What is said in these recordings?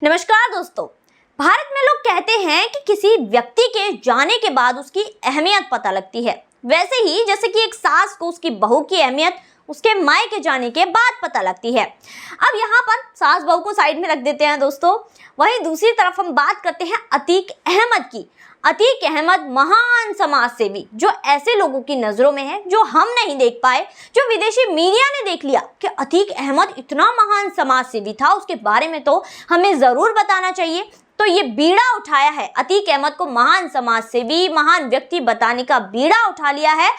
नमस्कार दोस्तों। भारत में लोग कहते हैं कि किसी व्यक्ति के जाने के बाद उसकी अहमियत पता लगती है। वैसे ही जैसे कि एक सास को उसकी बहू की अहमियत उसके मायके जाने के बाद पता लगती है। अब यहाँ पर सास बहू को साइड में रख देते हैं दोस्तों। वहीं दूसरी तरफ हम बात करते हैं अतीक अहमद की। अतीक अहमद महान समाज सेवी, जो ऐसे लोगों की नजरों में है जो हम नहीं देख पाए, जो विदेशी मीडिया ने देख लिया कि अतीक अहमद इतना महान समाज सेवी था, उसके बारे में तो हमें जरूर बताना चाहिए। तो ये बीड़ा उठाया है, अतीक अहमद को महान समाज सेवी, महान व्यक्ति बताने का बीड़ा उठा लिया है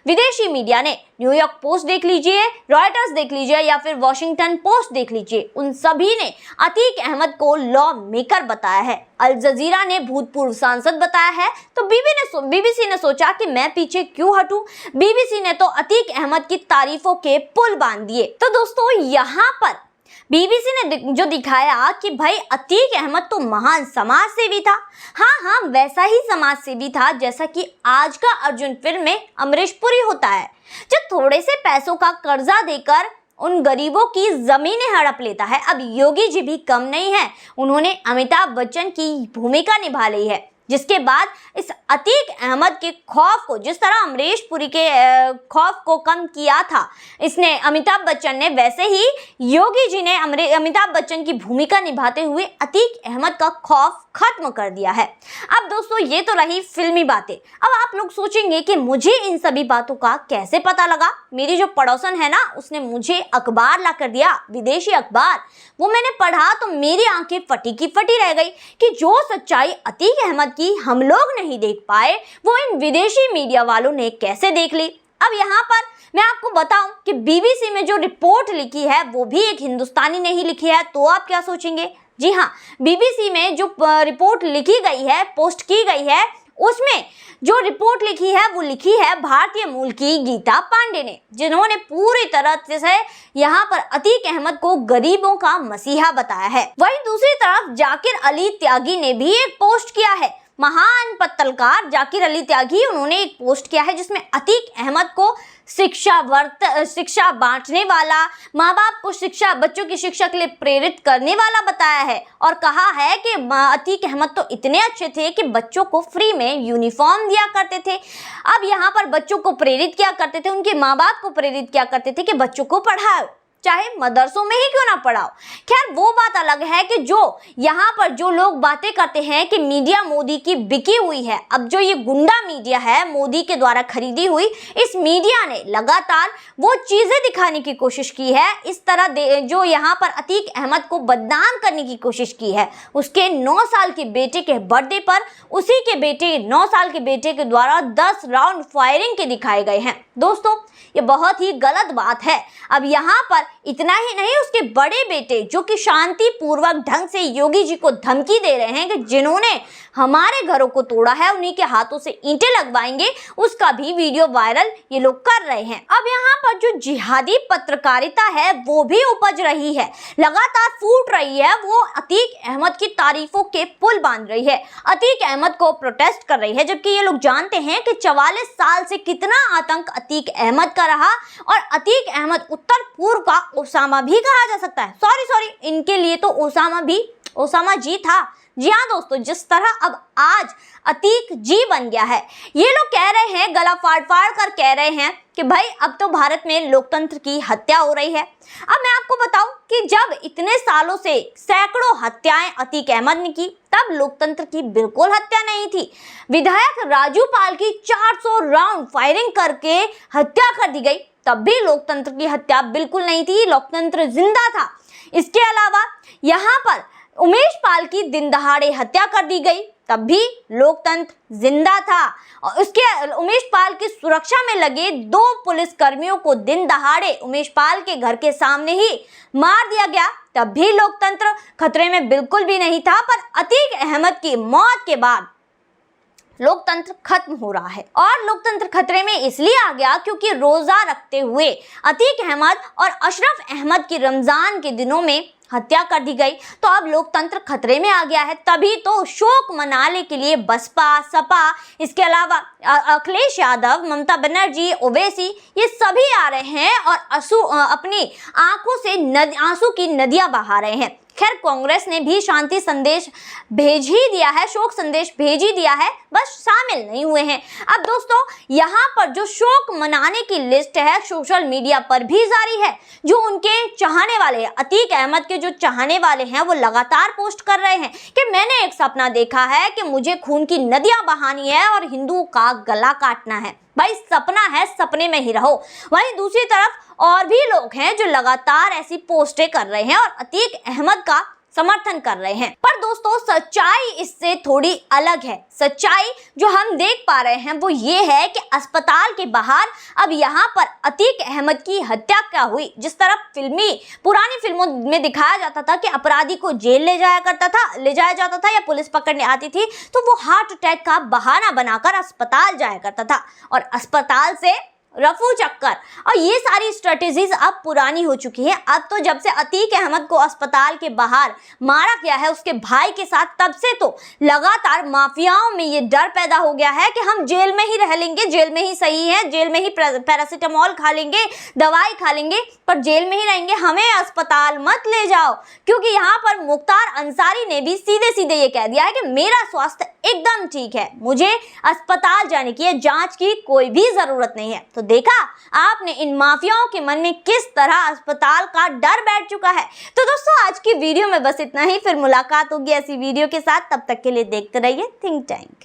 विदेशी मीडिया ने। न्यूयॉर्क पोस्ट देख लीजिए, रॉयटर्स देख लीजिए या फिर वॉशिंगटन पोस्ट देख लीजिए, उन सभी ने अतीक अहमद को लॉ मेकर बताया है। अल जजीरा ने भूतपूर्व सांसद बताया है। तो बीबीसी ने सोचा कि मैं पीछे क्यों हटूं। बीबीसी ने तो अतीक अहमद की तारीफों के पुल बांध दिए। तो दोस्तों यहाँ पर बीबीसी ने जो दिखाया कि भाई अतीक अहमद तो महान समाज सेवी था। हाँ, वैसा ही समाज सेवी था जैसा कि आज का अर्जुन फिल्म में अमरीश पुरी होता है, जो थोड़े से पैसों का कर्जा देकर उन गरीबों की जमीनें हड़प लेता है। अब योगी जी भी कम नहीं है, उन्होंने अमिताभ बच्चन की भूमिका निभा ली है, जिसके बाद इस अतीक अहमद के खौफ को, जिस तरह अमरीश पुरी के खौफ को कम किया था इसने अमिताभ बच्चन ने, वैसे ही योगी जी ने अमिताभ बच्चन की भूमिका निभाते हुए अतीक अहमद का खौफ खत्म कर दिया है। अब दोस्तों ये तो रही फिल्मी बातें। अब आप लोग सोचेंगे कि मुझे इन सभी बातों का कैसे पता लगा। मेरी जो पड़ोसन है ना, उसने मुझे अखबार ला कर दिया, विदेशी अखबार। वो मैंने पढ़ा तो मेरी आंखें फटी की फटी रह गई कि जो सच्चाई अतीक अहमद की हम लोग नहीं देख पाए, वो इन विदेशी मीडिया वालों ने कैसे देख ली। अब यहाँ पर मैं आपको बताऊं कि बीबीसी में जो रिपोर्ट लिखी है वो भी एक हिंदुस्तानी ने ही लिखी है। तो आप क्या सोचेंगे? जी हाँ, बीबीसी में जो रिपोर्ट लिखी गई है, पोस्ट की गई है, उसमें जो रिपोर्ट लिखी है वो लिखी है भारतीय मूल की गीता पांडे ने, जिन्होंने पूरी तरह से यहाँ पर अतीक अहमद को गरीबों का मसीहा बताया है। वहीं दूसरी तरफ जाकिर अली त्यागी ने भी एक पोस्ट किया है। महान पत्रकार जाकिर अली त्यागी, उन्होंने एक पोस्ट किया है जिसमें अतीक अहमद को शिक्षा बांटने वाला, माँ बाप को बच्चों की शिक्षा के लिए प्रेरित करने वाला बताया है, और कहा है कि अतीक अहमद तो इतने अच्छे थे कि बच्चों को फ्री में यूनिफॉर्म दिया करते थे। अब यहाँ पर बच्चों को प्रेरित किया करते थे, उनके माँ बाप को प्रेरित किया करते थे कि बच्चों को पढ़ाओ, चाहे मदरसों में ही क्यों ना पढ़ाओ। खैर वो बात अलग है कि जो यहाँ पर जो लोग बातें करते हैं कि मीडिया मोदी की बिकी हुई है, अब जो ये गुंडा मीडिया है, मोदी के द्वारा खरीदी हुई, इस मीडिया ने लगातार वो चीजें दिखाने की कोशिश की है, इस तरह जो यहाँ पर अतीक अहमद को बदनाम करने की कोशिश की है। उसके 9 साल के बेटे के बर्थडे पर उसी के बेटे 9 साल के बेटे के द्वारा 10 राउंड फायरिंग के दिखाए गए हैं। दोस्तों ये बहुत ही गलत बात है। अब यहाँ पर इतना ही नहीं, उसके बड़े बेटे जो कि शांति पूर्वक ढंग से योगी जी को धमकी दे रहे हैं कि जिन्होंने हमारे घरों को तोड़ा है उन्हीं के हाथों से ईंटें लगवाएंगे, उसका भी वीडियो वायरल ये लोग कर रहे हैं। अब यहाँ पर जो जिहादी पत्रकारिता है वो भी उपज रही है, लगातार फूट रही है। वो अतीक अहमद की तारीफों के पुल बांध रही है, अतीक अहमद को प्रोटेस्ट कर रही है, जबकि ये लोग जानते हैं कि 44 साल से कितना आतंक अतीक अहमद का रहा, और अतीक अहमद उत्तर पूर्व का ओसामा भी कहा जा सकता है। सॉरी, इनके लिए तो ओसामा जी था। जी हाँ दोस्तों, जिस तरह अब आज अतीक जी बन गया है, ये लोग कह रहे हैं, गला फाड़ कर कह रहे हैं कि भाई अब तो भारत में लोकतंत्र की हत्या हो रही है। अब मैं आपको बताऊं कि जब इतने सालों से सैकड़ों हत्याएं अतीक अहमद ने की, तब लोकतंत्र की बिल्कुल हत्या नहीं थी। विधायक राजू पाल की 400 राउंड फायरिंग करके हत्या कर दी गई, तब भी लोकतंत्र की हत्या बिल्कुल नहीं थी, लोकतंत्र जिंदा था। इसके अलावा यहाँ पर उमेश पाल की दिन दहाड़े हत्या कर दी गई, तब भी लोकतंत्र जिंदा था। और उसके उमेश पाल की सुरक्षा में लगे 2 पुलिसकर्मियों को दिन दहाड़े उमेश पाल के घर के सामने ही मार दिया गया, तब भी लोकतंत्र खतरे में बिल्कुल भी नहीं था। पर अतीक अहमद की मौत के बाद लोकतंत्र खत्म हो रहा है, और लोकतंत्र खतरे में इसलिए आ गया क्योंकि रोजा रखते हुए अतीक अहमद और अशरफ अहमद की रमजान के दिनों में हत्या कर दी गई। तो अब लोकतंत्र खतरे में आ गया है। तभी तो शोक मनाने के लिए बसपा, सपा, इसके अलावा अखिलेश यादव, ममता बनर्जी, ओवैसी, ये सभी आ रहे हैं और अपनी आंखों से आंसू की नदियां बहा रहे हैं। खैर कांग्रेस ने भी शांति संदेश भेज ही दिया है, शोक संदेश भेज ही दिया है, बस शामिल नहीं हुए हैं। अब दोस्तों यहाँ पर जो शोक मनाने की लिस्ट है सोशल मीडिया पर भी जारी है। जो उनके चाहने वाले हैं, अतीक अहमद के जो चाहने वाले हैं, वो लगातार पोस्ट कर रहे हैं कि मैंने एक सपना देखा है कि मुझे खून की नदियां बहानी है और हिंदुओं का गला काटना है। भाई सपना है, सपने में ही रहो। वहीं दूसरी तरफ और भी लोग हैं जो लगातार ऐसी पोस्टें कर रहे हैं और अतीक अहमद का समर्थन कर रहे हैं। पर दोस्तों सच्चाई इससे थोड़ी अलग है। सच्चाई जो हम देख पा रहे हैं वो ये है कि अस्पताल के बाहर अब यहाँ पर अतीक अहमद की हत्या क्या हुई। जिस तरह पुरानी फिल्मों में दिखाया जाता था कि अपराधी को जेल ले जाया जाता था या पुलिस पकड़ने आती थी, तो वो हार्ट अटैक का बहाना बनाकर अस्पताल जाया करता था और अस्पताल से रफू चक्कर, और ये सारी स्ट्रेटेजीज अब पुरानी हो चुकी है। अब तो जब से अतीक अहमद को अस्पताल के बाहर मारा गया है उसके भाई के साथ, तब से तो लगातार माफियाओं में ये डर पैदा हो गया है कि हम जेल में ही रह लेंगे, जेल में ही सही है, जेल में ही पैरासीटामोल खा लेंगे, दवाई खा लेंगे, पर जेल में ही रहेंगे, हमें अस्पताल मत ले जाओ। क्योंकि यहाँ पर मुख्तार अंसारी ने भी सीधे सीधे ये कह दिया है कि मेरा स्वास्थ्य एकदम ठीक है, मुझे अस्पताल जाने की, जांच की कोई भी जरूरत नहीं है। तो देखा आपने इन माफियाओं के मन में किस तरह अस्पताल का डर बैठ चुका है। तो दोस्तों आज की वीडियो में बस इतना ही, फिर मुलाकात होगी ऐसी वीडियो के साथ। तब तक के लिए देखते रहिए थिंक टैंक।